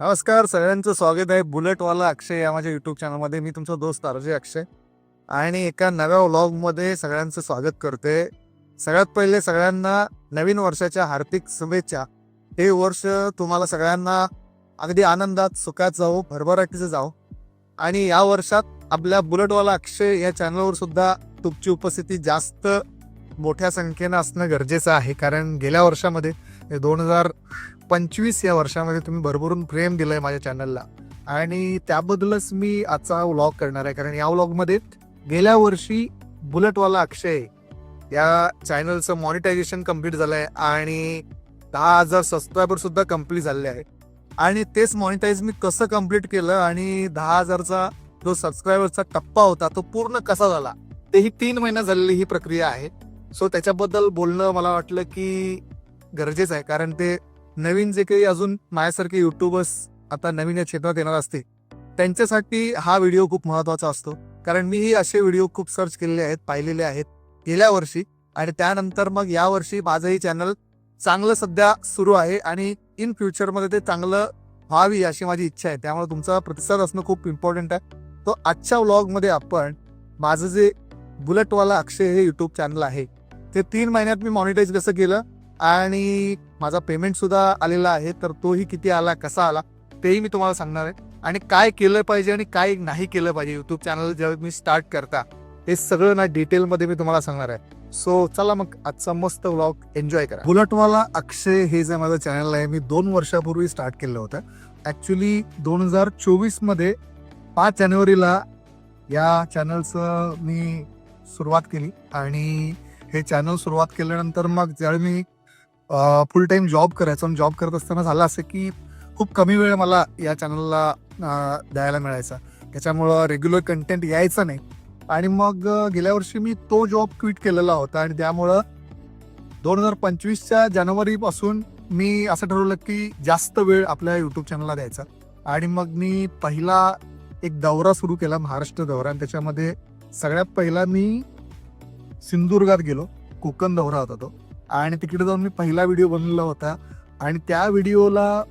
नमस्कार, सगळ्यांचं स्वागत आहे बुलेटवाला अक्षय या माझ्या युट्यूब चॅनलमध्ये. मी तुमचा दोस्त आरजे अक्षय आणि एका नव्या व्लॉगमध्ये सगळ्यांचं स्वागत करते. सगळ्यात पहिले सगळ्यांना नवीन वर्षाच्या हार्दिक शुभेच्छा. हे वर्ष तुम्हाला सगळ्यांना अगदी आनंदात सुखात जाओ, भरभराटीचं जाओ. आणि या वर्षात आपल्या बुलेटवाला अक्षय या चॅनलवर सुद्धा तुमची उपस्थिती जास्त मोठ्या संख्येनं असणं गरजेचं आहे. कारण गेल्या वर्षामध्ये 2025 या वर्षामध्ये तुम्ही भरभरून प्रेम दिलंय माझ्या चॅनलला आणि त्याबद्दलच मी आजचा व्लॉग करणार आहे. कारण या व्लॉगमध्ये गेल्या वर्षी बुलेटवाला अक्षय या चॅनलचं मॉनिटायझेशन कम्प्लीट झालंय आणि 10,000 सबस्क्रायबर सुद्धा कम्प्लीट झालेले आहे. आणि तेच मॉनिटाईज मी कसं कम्प्लीट केलं आणि 10,000चा जो सबस्क्रायबरचा टप्पा होता तो पूर्ण कसा झाला, तेही 3 महिना झालेली ही प्रक्रिया आहे. सो त्याच्याबद्दल बोलणं मला वाटलं की गरजेचं आहे. कारण ते नवीन जे काही अजून माझ्यासारखे युट्यूबर्स आता नवीन या क्षेत्रात येणार असते त्यांच्यासाठी हा व्हिडिओ खूप महत्त्वाचा असतो. कारण मीही असे व्हिडिओ खूप सर्च केलेले आहेत, पाहिलेले आहेत गेल्या वर्षी. आणि त्यानंतर मग यावर्षी माझंही चॅनल चांगलं सध्या सुरू आहे आणि इन फ्युचरमध्ये ते चांगलं व्हावी अशी माझी इच्छा आहे. त्यामुळे तुमचा प्रतिसाद असणं खूप इम्पॉर्टंट आहे. तो आजच्या व्लॉगमध्ये आपण माझं जे बुलेटवाला अक्षय हे युट्यूब चॅनल आहे ते 3 महिन्यात मी मॉनिटाईज कसं केलं आणि माझा पेमेंट सुद्धा आलेला आहे. तर तोही किती आला, कसा आला तेही मी तुम्हाला सांगणार आहे. आणि काय केलं पाहिजे आणि काय नाही केलं पाहिजे युट्यूब चॅनल जेव्हा मी स्टार्ट करता हे सगळं ना डिटेलमध्ये मी तुम्हाला सांगणार आहे. सो चला मग आजचा मस्त व्लॉग एन्जॉय करा. बुलेटवाला अक्षय हे जे माझं चॅनल आहे मी 2 वर्षापूर्वी स्टार्ट केलं होतं. ॲक्च्युली 2024 मध्ये 5 जानेवारीला या चॅनलचं मी सुरुवात केली. आणि हे चॅनल सुरुवात केल्यानंतर मग ज्यावेळी मी फुल टाईम जॉब करायचो आणि जॉब करत असताना झालं असं की खूप कमी वेळ मला या चॅनलला द्यायला मिळायचा. त्याच्यामुळं रेग्युलर कंटेंट यायचं नाही. आणि मग गेल्या वर्षी मी तो जॉब क्विट केलेला होता आणि त्यामुळं 2025च्या जानेवारीपासून मी असं ठरवलं की जास्त वेळ आपल्या यूट्यूब चॅनलला द्यायचा. आणि मग मी पहिला एक दौरा सुरू केला, महाराष्ट्र दौरा. आणि त्याच्यामध्ये सगळ्यात पहिला मी सिंधुदुर्गात गेलो. कोकण दौरा होता तो. आणि तिकडे जाऊन मी पहिला व्हिडिओ बनवला होता आणि त्या व्हिडिओला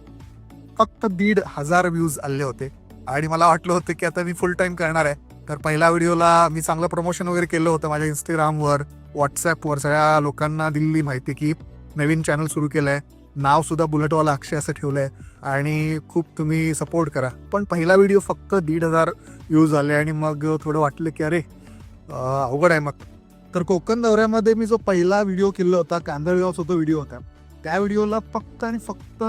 फक्त 1,500 व्ह्यूज आले होते. आणि मला वाटलं होतं की आता मी फुल टाईम करणार आहे. तर पहिल्या व्हिडिओला मी चांगलं प्रमोशन वगैरे केलं होतं माझ्या इंस्टाग्रामवर, व्हॉट्सॲपवर सगळ्या लोकांना दिली माहिती की नवीन चॅनल सुरू केलं आहे, नाव सुद्धा बुलेटवाला अक्षय असं ठेवलं आहे आणि खूप तुम्ही सपोर्ट करा. पण पहिला व्हिडिओ फक्त 1,500 व्ह्यूज आले आणि मग थोडं वाटलं की अरे अवघड आहे. मग तर कोकण दौऱ्यामध्ये मी जो पहिला व्हिडिओ केला होता, कांदळगावचा तो व्हिडिओ होता, त्या व्हिडिओला फक्त आणि फक्त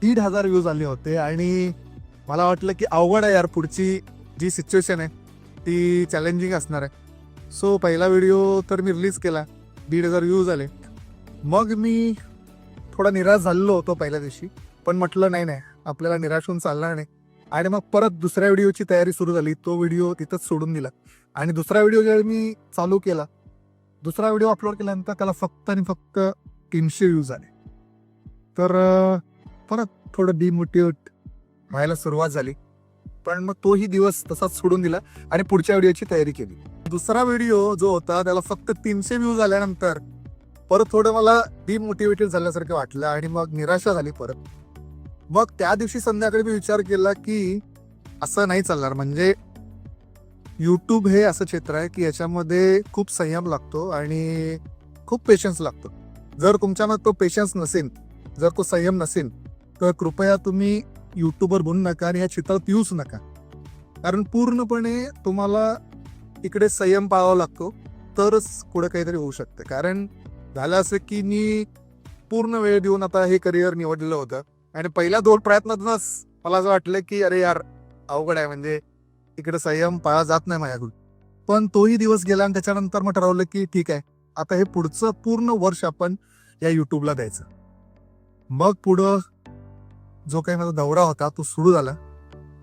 1,500 व्ह्यूज आले होते. आणि मला वाटलं की अवघड आहे यार, पुढची जी सिच्युएशन आहे ती चॅलेंजिंग असणार आहे. सो पहिला व्हिडिओ तर मी रिलीज केला, 1,500 व्ह्यूज आले. मग मी थोडा निराश झालेलो होतो पहिल्या दिवशी, पण म्हटलं नाही आपल्याला निराश होऊन चालणार नाही. आणि मग परत दुसऱ्या व्हिडिओची तयारी सुरू झाली. तो व्हिडिओ तिथंच सोडून दिला आणि दुसरा व्हिडिओ ज्यावेळी मी चालू केला, दुसरा व्हिडिओ अपलोड केल्यानंतर त्याला फक्त आणि फक्त 300 व्ह्यूज आले. तर परत थोडं डिमोटिवेट व्हायला सुरुवात झाली. पण मग तोही दिवस तसाच सोडून दिला आणि पुढच्या व्हिडिओची तयारी केली. दुसरा व्हिडिओ जो होता त्याला फक्त 300 व्ह्यूज आल्यानंतर परत थोडं मला डिमोटिवेटेड झाल्यासारखं वाटलं आणि मग निराशा झाली परत. मग त्या दिवशी संध्याकाळी मी विचार केला की असं नाही चालणार. म्हणजे यूट्यूब हे असं क्षेत्र आहे की याच्यामध्ये खूप संयम लागतो आणि खूप पेशन्स लागतो. जर तुमच्यामध्ये तो पेशन्स नसेल, जर तो संयम नसेल, तर कृपया तुम्ही यूट्यूबर बनू नका आणि या क्षेत्रात येऊच नका. कारण पूर्णपणे तुम्हाला इकडे संयम पाळावा लागतो तरच पुढे काहीतरी होऊ शकतं. कारण झालं असं की मी पूर्ण वेळ देऊन आता हे करिअर निवडलेलं होतं आणि पहिल्या 2 प्रयत्नातूनच मला असं वाटलं की अरे यार अवघड आहे, म्हणजे इकडे संयम पाळा जात नाही माझ्याकडून. पण तोही दिवस गेला आणि त्याच्यानंतर मग ठरवलं की ठीक आहे, आता हे पुढचं पूर्ण वर्ष आपण या यूट्यूबला द्यायचं. मग पुढं जो काही माझा दौरा होता तो सुरू झाला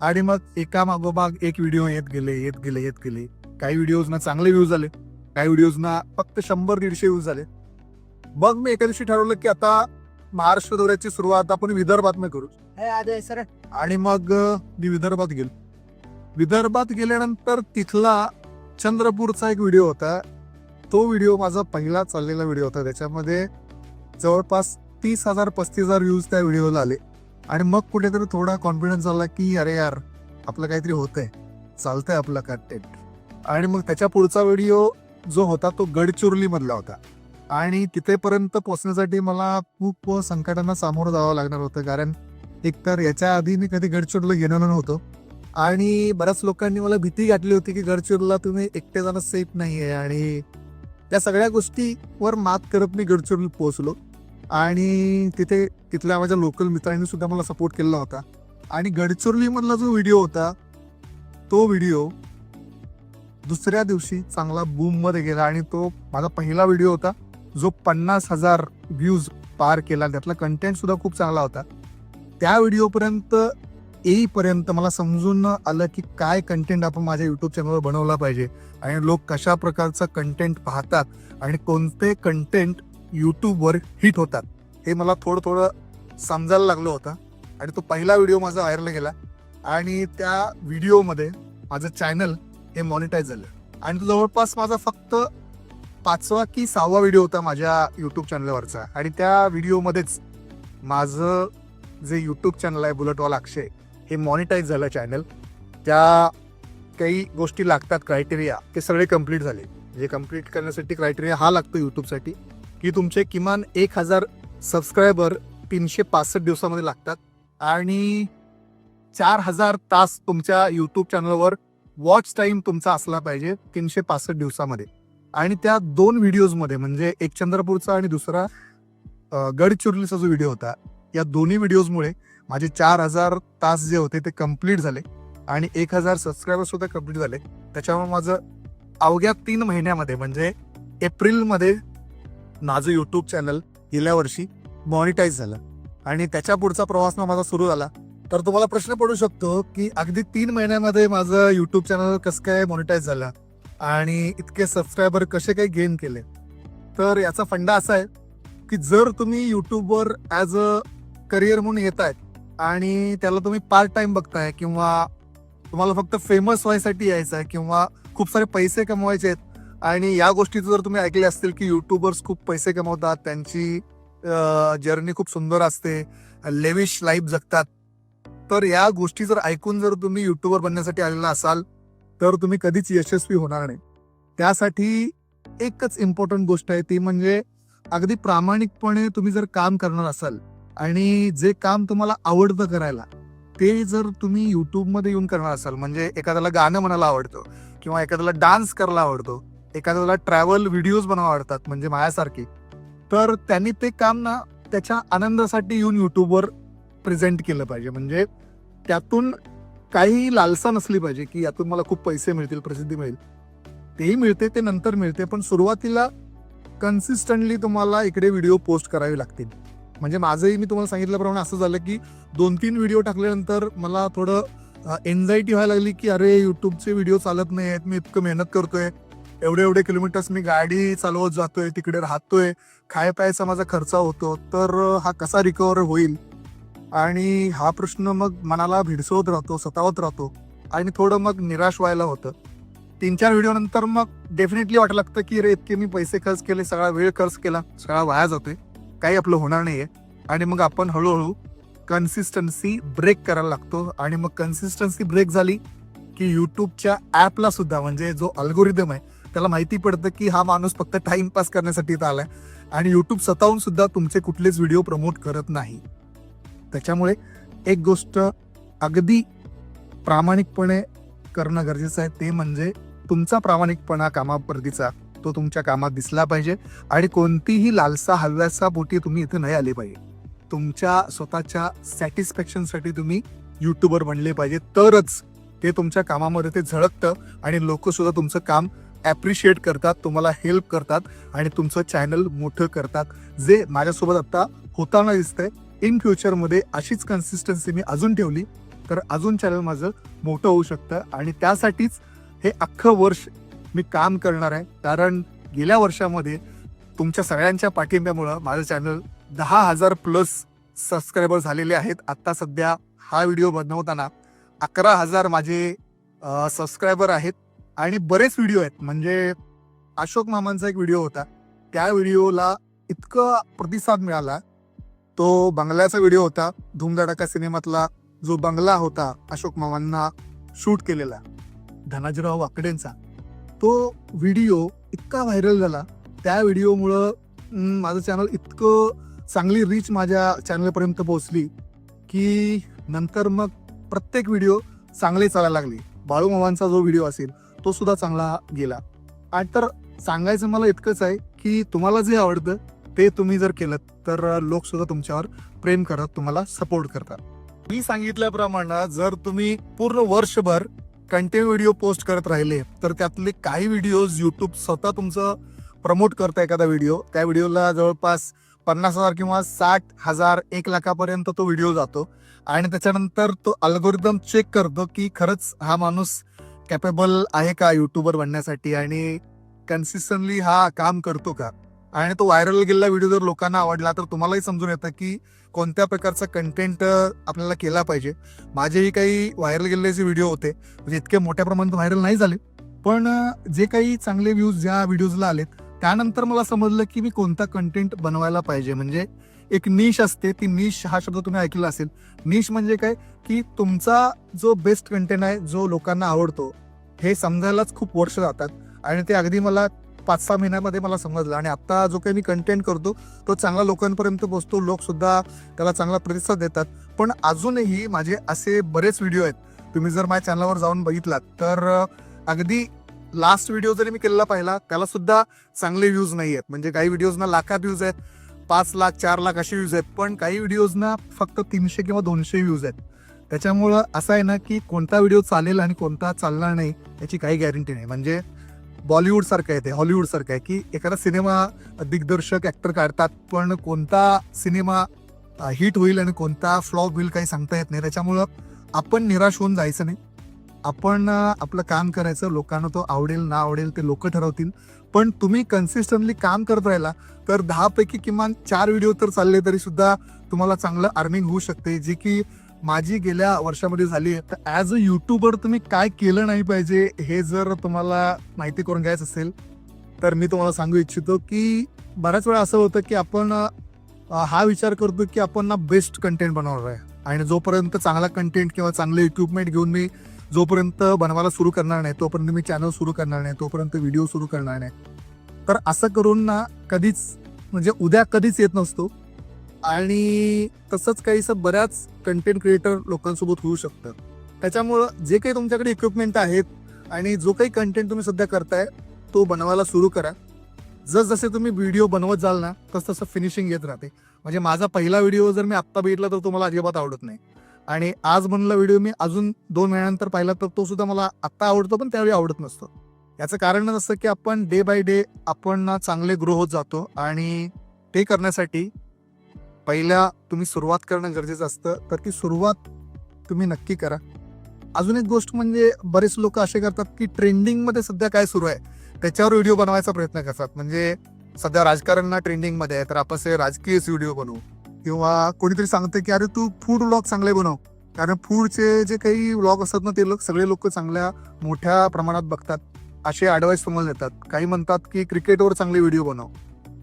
आणि मग एका मागोमाग एक व्हिडिओ येत गेले. काही व्हिडिओजना चांगले व्ह्यूज आले, काही व्हिडिओजना फक्त 100-150 व्ह्यूज आले. मग मी एका दिवशी ठरवलं की आता महाराष्ट्र दौऱ्याची सुरुवात आपण विदर्भात करू. आणि मग मी विदर्भात गेलो. विदर्भात गेल्यानंतर तिथला चंद्रपूरचा एक व्हिडिओ होता. तो व्हिडिओ माझा पहिला चाललेला व्हिडिओ होता. त्याच्यामध्ये जवळपास 30,000-35,000 व्ह्यूज त्या व्हिडिओला आले. आणि मग कुठेतरी थोडा कॉन्फिडन्स आला की अरे यार आपलं काहीतरी होतंय, चालतंय आपलं कंटेंट. आणि मग त्याच्या पुढचा व्हिडिओ जो होता तो गडचिरोली मधला होता. आणि तिथेपर्यंत पोहोचण्यासाठी मला खूप संकटांना सामोरं जावं लागणार होतं, कारण एकतर याच्या आधी मी कधी गडचिरोलीला गेलो नव्हतो आणि बऱ्याच लोकांनी मला भीती घातली होती की गडचिरोलीला तुम्ही एकटे जाणं सेफ नाहीये. आणि त्या सगळ्या गोष्टीवर मात करत मी गडचिरोली पोहोचलो आणि तिथल्या माझ्या लोकल मित्रांनी सुद्धा मला सपोर्ट केलेला होता. आणि गडचिरोली मधला जो व्हिडिओ होता तो व्हिडिओ दुसऱ्या दिवशी चांगला बूम मध्ये गेला आणि तो माझा पहिला व्हिडिओ होता जो 50,000 व्ह्यूज पार केला. त्यातला कंटेंट सुद्धा खूप चांगला होता. त्या व्हिडिओपर्यंत येईपर्यंत मला समजून आलं की काय कंटेंट आपण माझ्या युट्यूब चॅनलवर बनवला पाहिजे आणि लोक कशा प्रकारचा कंटेंट पाहतात आणि कोणते कंटेंट युट्यूबवर हिट होतात हे मला थोडं थोडं समजायला लागलं होतं. आणि तो पहिला व्हिडिओ माझा व्हायरल गेला आणि त्या व्हिडिओमध्ये माझं चॅनल हे मॉनिटाईज झालं. आणि तो जवळपास माझा फक्त 5वा की 6वा व्हिडिओ होता माझ्या युट्यूब चॅनलवरचा. आणि त्या व्हिडिओमध्येच माझं जे युट्यूब चॅनल आहे बुलेटवाला अक्षय हे मॉनिटाईज झालं चॅनल. त्या काही गोष्टी लागतात क्रायटेरिया ते सगळे कंप्लीट झाले. जे कंप्लीट करण्यासाठी क्रायटेरिया हा लागतो यूट्यूबसाठी की तुमचे किमान 1,000 सबस्क्रायबर 365 दिवसामध्ये लागतात आणि 4,000 तास तुमच्या यूट्यूब चॅनलवर वॉच टाइम तुमचा असला पाहिजे 365 दिवसामध्ये. आणि त्या 2 व्हिडिओजमध्ये म्हणजे एक चंद्रपूरचा आणि दुसरा गडचिरोलीचा जो व्हिडिओ होता या दोन्ही व्हिडिओजमुळे माझे 4,000 तास जे होते ते कंप्लीट झाले आणि 1,000 सबस्क्रायबर सुद्धा कंप्लीट झाले. त्याच्यामुळे माझं अवघ्या 3 महिन्यामध्ये म्हणजे एप्रिलमध्ये माझं युट्यूब चॅनल गेल्या वर्षी मॉनिटाईज झालं. आणि त्याच्या पुढचा प्रवास माझा सुरू झाला. तर तुम्हाला प्रश्न पडू शकतो की अगदी 3 महिन्यामध्ये माझं युट्यूब चॅनल कसं काय मॉनिटाईज झालं आणि इतके सबस्क्रायबर कसे काय गेन केले. तर याचा फंडा असा आहे की जर तुम्ही युट्यूबवर ॲज अ करिअर म्हणून येत आहेत आणि त्याला तुम्ही पार्ट टाइम बघताय किंवा तुम्हाला फक्त फेमस व्हायसाठी यायचं आहे किंवा खूप सारे पैसे कमवायचे आहेत आणि या गोष्टीचं जर तुम्ही ऐकले असतील की युट्यूबर्स खूप पैसे कमवतात, त्यांची जर्नी खूप सुंदर असते, लेविश लाईफ जगतात, तर या गोष्टी जर ऐकून जर तुम्ही युट्यूबर बनण्यासाठी आलेला असाल तर तुम्ही कधीच यशस्वी होणार नाही. त्यासाठी एकच इम्पॉर्टंट गोष्ट आहे ती म्हणजे अगदी प्रामाणिकपणे तुम्ही जर काम करणार असाल आणि जे काम तुम्हाला आवडतं करायला ते जर तुम्ही युट्यूबमध्ये येऊन करणार असाल, म्हणजे एखाद्याला गाणं म्हणायला आवडतं किंवा एखाद्याला डान्स करायला आवडतो, एखाद्याला ट्रॅव्हल व्हिडिओज बनवायला आवडतात म्हणजे माझ्यासारखी, तर त्यांनी ते काम ना त्याच्या आनंदासाठी येऊन युट्यूबवर प्रेझेंट केलं पाहिजे. म्हणजे त्यातून काही लालसा नसली पाहिजे की यातून मला खूप पैसे मिळतील, प्रसिद्धी मिळेल. तेही मिळते, ते नंतर मिळते, पण सुरुवातीला कन्सिस्टंटली तुम्हाला इकडे व्हिडिओ पोस्ट करावे लागतील. म्हणजे माझंही मी तुम्हाला सांगितल्याप्रमाणे असं झालं की 2-3 व्हिडिओ टाकल्यानंतर मला थोडं एन्झायटी व्हायला लागली की अरे युट्यूबचे व्हिडिओ चालत नाही आहेत, मी इतकं मेहनत करतोय, एवढे किलोमीटर्स मी गाडी चालवत जातोय, तिकडे राहतोय, खाय प्यायचा माझा खर्च होतो, तर हा कसा रिकवर होईल. आणि हा प्रश्न मग मनाला भिडसवत राहतो, सतावत राहतो आणि थोडं मग निराश व्हायला होतं. 3-4 व्हिडिओ नंतर मग डेफिनेटली वाटायला लागतं की अरे इतके मी पैसे खर्च केले, सगळा वेळ खर्च केला, सगळा वाया जातोय, काही आपलं होणार नाहीये. आणि मग आपण हळूहळू कन्सिस्टन्सी ब्रेक करायला लागतो. आणि मग कन्सिस्टन्सी ब्रेक झाली की युट्यूबच्या ॲपला सुद्धा म्हणजे जो अल्गोरिदम आहे त्याला माहिती पडतं की हा माणूस फक्त टाइमपास करण्यासाठी इथं आलाय आणि युट्यूब स्वतःहून सुद्धा तुमचे कुठलेच व्हिडिओ प्रमोट करत नाही. त्याच्यामुळे एक गोष्ट अगदी प्रामाणिकपणे करणं गरजेचं आहे, ते म्हणजे तुमचा प्रामाणिकपणा कामापर्यंतचा तो तुमच्या कामात दिसला पाहिजे आणि कोणतीही लालसा हव्यासा पोटी तुम्ही इथे नाही आले पाहिजे. तुमच्या स्वतःच्या सॅटिस्फॅक्शनसाठी तुम्ही युट्यूबर बनले पाहिजे, तरच ते तुमच्या कामामध्ये ते झळकतं आणि लोक सुद्धा तुमचं काम ॲप्रिशिएट करतात, तुम्हाला हेल्प करतात आणि तुमचं चॅनल मोठं करतात, जे माझ्यासोबत आता होताना दिसतंय. इन फ्युचरमध्ये अशीच कन्सिस्टन्सी मी अजून ठेवली तर अजून चॅनल माझं मोठं होऊ शकतं आणि त्यासाठीच हे अख्खं वर्ष मी काम करणार आहे. कारण गेल्या वर्षामध्ये तुमच्या सगळ्यांच्या पाठिंब्यामुळं माझं चॅनल 10,000+ सबस्क्रायबर झालेले आहेत. आत्ता सध्या हा व्हिडिओ बनवताना 11,000 माझे सबस्क्रायबर आहेत आणि बरेच व्हिडिओ आहेत. म्हणजे अशोक मामांचा एक व्हिडिओ होता, त्या व्हिडिओला इतका प्रतिसाद मिळाला तो बंगल्याचा व्हिडिओ होता. धूमधडाका सिनेमातला जो बंगला होता अशोक मामांना शूट केलेला धनाजीराव वाकडेंचा, तो व्हिडिओ इतका व्हायरल झाला. त्या व्हिडिओमुळं माझं चॅनल इतकं चांगली रीच माझ्या चॅनलपर्यंत पोहोचली की नंतर मग प्रत्येक व्हिडिओ चांगले चालायला लागले. बाळू मामांचा जो व्हिडिओ असेल तो सुद्धा चांगला गेला. आणि तर सांगायचं मला इतकंच आहे की तुम्हाला जे आवडतं ते तुम्ही जर केलं तर लोक सुद्धा तुमच्यावर प्रेम करत तुम्हाला सपोर्ट करतात. मी सांगितल्याप्रमाणे जर तुम्ही पूर्ण वर्षभर कंटिन्यू व्हिडिओ पोस्ट करत राहिले तर त्यातले काही व्हिडिओज युट्यूब स्वतः तुमचं प्रमोट करतं. एखादा व्हिडिओ, त्या व्हिडिओला जवळपास 50,000 किंवा 60,000 1 लाखापर्यंत तो व्हिडिओ जातो. आणि त्याच्यानंतर तो अल्गोरिदम चेक करतो की खरंच हा माणूस कॅपेबल आहे का युट्यूबर बनण्यासाठी आणि कन्सिस्टंटली हा काम करतो का. आणि तो व्हायरल गेलेला व्हिडिओ जर लोकांना आवडला तर तुम्हालाही समजून येतं की कोणत्या प्रकारचा कंटेंट आपल्याला केला पाहिजे. माझेही काही व्हायरल गेलेले जे व्हिडिओ होते म्हणजे इतके मोठ्या प्रमाणात व्हायरल नाही झाले, पण जे काही चांगले व्ह्यूज ज्या व्हिडिओजला आलेत त्यानंतर मला समजलं की मी कोणता कंटेंट बनवायला पाहिजे. म्हणजे एक निश असते, ती निश हा शब्द तुम्ही ऐकला असेल. निश म्हणजे काय की तुमचा जो बेस्ट कंटेंट आहे जो लोकांना आवडतो हे समजायलाच खूप वर्ष जातात. आणि ते अगदी मला 5-6 महिन्यामध्ये मला समजलं. आणि आता जो काही मी कंटेंट करतो तो चांगला लोकांपर्यंत पोहोचतो, लोक सुद्धा त्याला चांगला प्रतिसाद देतात. पण अजूनही माझे असे बरेच व्हिडिओ आहेत, तुम्ही जर माझ्या चॅनलवर जाऊन बघितलात तर अगदी लास्ट व्हिडिओ जरी मी केलेला पाहिला त्याला सुद्धा चांगले व्ह्यूज नाही आहेत. म्हणजे काही व्हिडिओजना लाखात व्ह्यूज आहेत, 5 लाख 4 लाख असे व्ह्यूज आहेत, पण काही व्हिडिओजना फक्त 300 किंवा 200 व्ह्यूज आहेत. त्याच्यामुळं असं आहे ना की कोणता व्हिडिओ चालेल आणि कोणता चालणार नाही याची काही गॅरंटी नाही. म्हणजे बॉलिवूड सारखं आहे, ते हॉलिवूड सारखं आहे की एखादा सिनेमा दिग्दर्शक ऍक्टर काढतात पण कोणता सिनेमा हिट होईल आणि कोणता फ्लॉप होईल काही सांगता येत नाही. त्याच्यामुळं आपण निराश होऊन जायचं नाही. आपण आपलं काम करायचं, लोकांना तो आवडेल ना आवडेल ते लोक ठरवतील. पण तुम्ही कन्सिस्टंटली काम करत राहिला तर 10 पैकी किमान 4 व्हिडिओ तर चालले तरी सुद्धा तुम्हाला चांगलं अर्निंग होऊ शकते, जी की माझी गेल्या वर्षामध्ये झाली आहे. तर ॲज अ युट्यूबर तुम्ही काय केलं नाही पाहिजे हे जर तुम्हाला माहिती करून घ्यायचं असेल तर मी तुम्हाला सांगू इच्छितो की बऱ्याच वेळा असं होतं की आपण हा विचार करतो की आपण ना बेस्ट कंटेंट बनवणार आहे आणि जोपर्यंत चांगला कंटेंट किंवा चांगले इक्विपमेंट घेऊन मी जोपर्यंत बनवायला सुरू करणार नाही तोपर्यंत मी चॅनल सुरू करणार नाही, तोपर्यंत व्हिडिओ सुरू करणार नाही. तर असं करून ना कधीच म्हणजे उद्या कधीच येत नसतो. आणि तसंच काहीसं बऱ्याच कंटेंट क्रिएटर लोकांसोबत होऊ शकतं. त्याच्यामुळं जे काही तुमच्याकडे इक्विपमेंट आहेत आणि जो काही कंटेंट तुम्ही सध्या करताय तो बनवायला सुरू करा. जसजसे तुम्ही व्हिडिओ बनवत जाल ना तसं फिनिशिंग येत राहते. म्हणजे माझा पहिला व्हिडिओ जर मी आत्ता बघितला तर तो मला अजिबात आवडत नाही, आणि आज बनलेला व्हिडिओ मी अजून 2 महिन्यानंतर पाहिला तर तो सुद्धा मला आत्ता आवडतो पण त्यावेळी आवडत नसतो. याचं कारण असं की आपण डे बाय डे आपण ना चांगले ग्रो होत जातो. आणि ते करण्यासाठी पहिल्या तुम्ही सुरुवात करणं गरजेचं असतं. तर ती सुरुवात तुम्ही नक्की करा. अजून एक गोष्ट म्हणजे बरेच लोक असे करतात की ट्रेंडिंगमध्ये सध्या काय सुरू आहे त्याच्यावर व्हिडिओ बनवायचा प्रयत्न करतात. म्हणजे सध्या राजकारण ना ट्रेंडिंगमध्ये आहे तर आपण असे राजकीय व्हिडिओ बनवू, किंवा कोणीतरी सांगते की अरे तू फूड व्लॉग चांगले बनव, कारण फूडचे जे काही व्लॉग असतात ना ते सगळे लोक चांगल्या मोठ्या प्रमाणात बघतात, असे ॲडवाईस तुम्हाला देतात. काही म्हणतात की क्रिकेटवर चांगले व्हिडिओ बनव.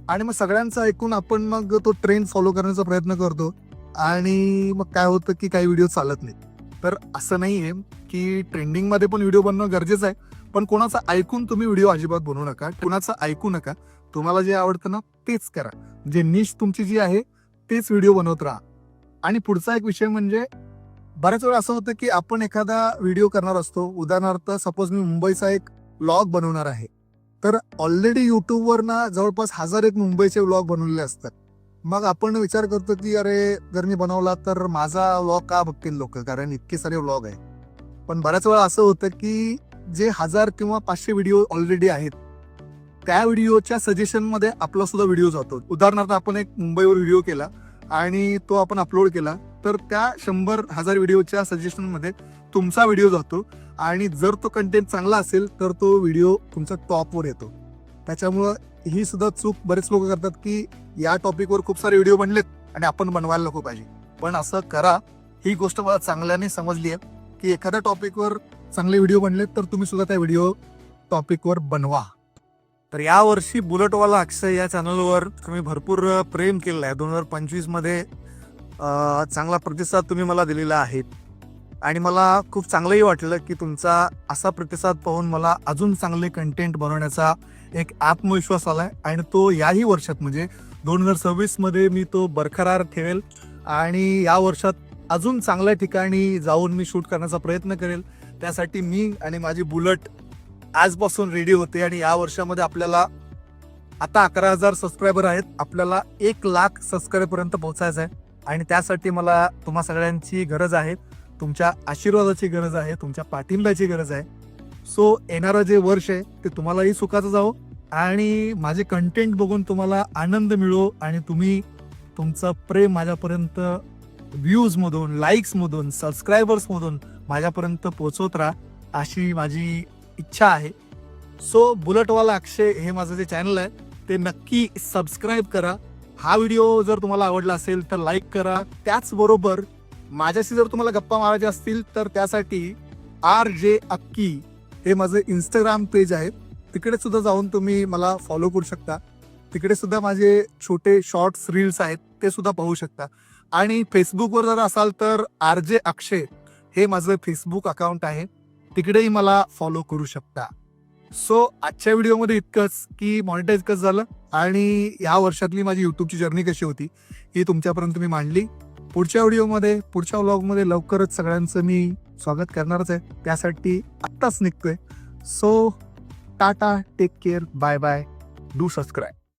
आणि मग सगळ्यांचं ऐकून आपण मग तो ट्रेंड फॉलो करण्याचा प्रयत्न करतो आणि मग काय होतं की काही व्हिडिओ चालत नाहीत. तर असं नाही आहे की ट्रेंडिंगमध्ये पण व्हिडिओ बनवणं गरजेचं आहे, पण कोणाचं ऐकून तुम्ही व्हिडिओ अजिबात बनवू नका. कोणाचं ऐकू नका. तुम्हाला जे आवडतं ना तेच करा. जे निश तुमची जी आहे तेच व्हिडिओ बनवत राहा. आणि पुढचा एक विषय म्हणजे बऱ्याच वेळा असं होतं की आपण एखादा व्हिडिओ करणार असतो. उदाहरणार्थ सपोज मी मुंबईचा एक व्लॉग बनवणार आहे, तर ऑलरेडी युट्यूबवर ना जवळपास 1001 मुंबईचे व्लॉग बनवलेले असतात. मग आपण विचार करतो की अरे जर मी बनवला तर माझा व्लॉग का बघतील लोक, कारण इतके सारे व्लॉग आहे. पण बऱ्याच वेळा असं होतं की जे 1000 किंवा 500 व्हिडिओ ऑलरेडी आहेत त्या व्हिडिओच्या सजेशनमध्ये आपला सुद्धा व्हिडिओ जातो. उदाहरणार्थ आपण एक मुंबईवर व्हिडिओ केला आणि तो आपण अपलोड केला तर त्या 100,000 व्हिडिओच्या सजेशनमध्ये तुमचा व्हिडिओ जातो. आणि जर तो कंटेंट चांगला असेल तर तो व्हिडिओ तुमचा टॉपवर येतो. त्याच्यामुळं ही सुद्धा चूक बरेच लोक करतात की या टॉपिकवर खूप सारे व्हिडिओ बनलेत आणि आपण बनवायला नको पाहिजे. पण असं करा. ही गोष्ट मला चांगल्याने समजली आहे की एखाद्या टॉपिकवर चांगले व्हिडिओ बनलेत तर तुम्ही सुद्धा त्या व्हिडिओ टॉपिकवर बनवा. तर यावर्षी बुलेटवाला अक्षय या चॅनलवर तुम्ही भरपूर प्रेम केलेलं आहे. 2025 मध्ये चांगला प्रतिसाद तुम्ही मला दिलेला आहे आणि मला खूप चांगलंही वाटलं की तुमचा असा प्रतिसाद पाहून मला अजून चांगले कंटेंट बनवण्याचा एक आत्मविश्वास आलाय आणि तो याही वर्षात म्हणजे 2026 मध्ये मी तो बरकरार ठेवेल आणि या वर्षात अजून चांगल्या ठिकाणी जाऊन मी शूट करण्याचा प्रयत्न करेल. त्यासाठी मी आणि माझी बुलट आजपासून रेडी होते आणि या वर्षामध्ये आपल्याला आता 11,000 सबस्क्रायबर आहेत, आपल्याला 1,00,000 सबस्क्रायबरपर्यंत पोहोचायचं आहे आणि त्यासाठी मला तुम्हा सगळ्यांची गरज आहे, तुमच्या आशीर्वादाची गरज आहे, तुमच्या पाठिंब्याची गरज आहे. सो येणारं जे वर्ष आहे ते तुम्हालाही सुखाचं जावो आणि माझे कंटेंट बघून तुम्हाला आनंद मिळो आणि तुम्ही तुमचं प्रेम माझ्यापर्यंत व्ह्यूजमधून, लाईक्समधून, सबस्क्रायबर्समधून माझ्यापर्यंत पोहोचवत राहा अशी माझी इच्छा आहे. सो बुलेटवाला अक्षय हे माझं जे चॅनल आहे ते नक्की सबस्क्राईब करा. हा व्हिडिओ जर तुम्हाला आवडला असेल तर लाईक करा. त्याचबरोबर माझ्याशी जर तुम्हाला गप्पा मारायच्या असतील तर त्यासाठी RJ अक्की हे माझं इंस्टाग्राम पेज आहे, तिकडे सुद्धा जाऊन तुम्ही मला फॉलो करू शकता. तिकडे सुद्धा माझे छोटे शॉर्ट्स रील्स आहेत ते सुद्धा पाहू शकता आणि फेसबुकवर जर असाल तर RJ अक्षय हे माझं फेसबुक अकाउंट आहे, तिकडेही मला फॉलो करू शकता. सो आजच्या व्हिडिओमध्ये इतकंच की मॉनिटाईज कसं झालं आणि या वर्षातली माझी यूट्यूबची जर्नी कशी होती ही तुमच्यापर्यंत मी मांडली. पुढच्या व्हिडिओमध्ये, पुढच्या व्लॉगमध्ये लवकरच सगळ्यांचं मी स्वागत करणारच आहे, त्यासाठी आत्ताच निघतोय. So tata, take care, bye bye, do subscribe.